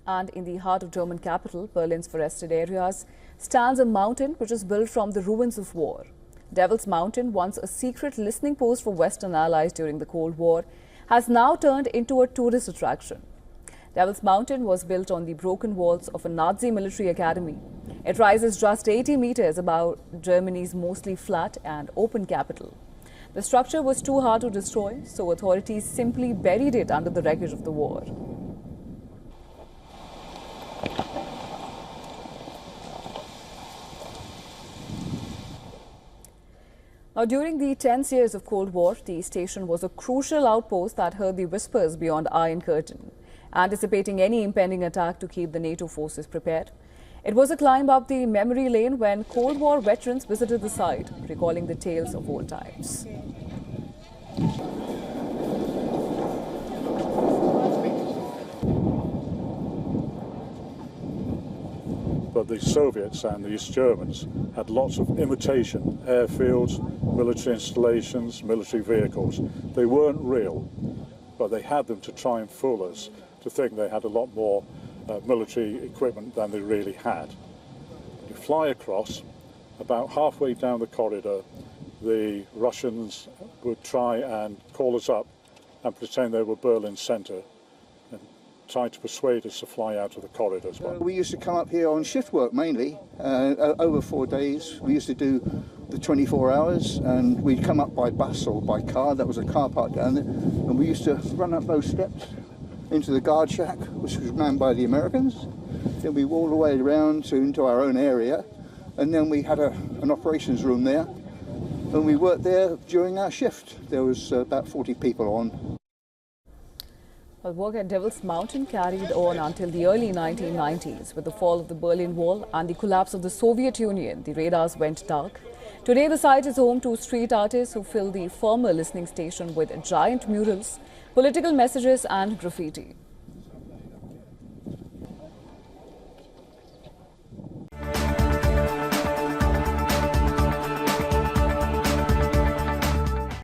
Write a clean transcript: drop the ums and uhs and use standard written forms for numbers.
And in the heart of German capital, Berlin's forested areas, stands a mountain which is built from the ruins of war. Devil's Mountain, once a secret listening post for Western allies during the Cold War, has now turned into a tourist attraction. Devil's Mountain was built on the broken walls of a Nazi military academy. It rises just 80 meters above Germany's mostly flat and open capital. The structure was too hard to destroy, so authorities simply buried it under the wreckage of the war. Now, during the tense years of Cold War, the station was a crucial outpost that heard the whispers beyond Iron Curtain, anticipating any impending attack to keep the NATO forces prepared. It was a climb up the memory lane when Cold War veterans visited the site, recalling the tales of old times. But the Soviets and the East Germans had lots of imitation airfields, military installations, military vehicles. They weren't real, but they had them to try and fool us to think they had a lot more military equipment than they really had. You fly across, about halfway down the corridor, the Russians would try and call us up and pretend they were Berlin Center and try to persuade us to fly out of the corridors. We used to come up here on shift work mainly, over 4 days. We used to do the 24 hours and we'd come up by bus or by car. That was a car park down there, and we used to run up those steps into the guard shack, which was manned by the Americans. Then we walked all the way around into our own area, and then we had an operations room there, and we worked there during our shift. There was about 40 people on. Well, work at Devil's Mountain carried on until the early 1990s. With the fall of the Berlin Wall and the collapse of the Soviet Union, the radars went dark. Today, the site is home to street artists who fill the former listening station with giant murals, political messages and graffiti.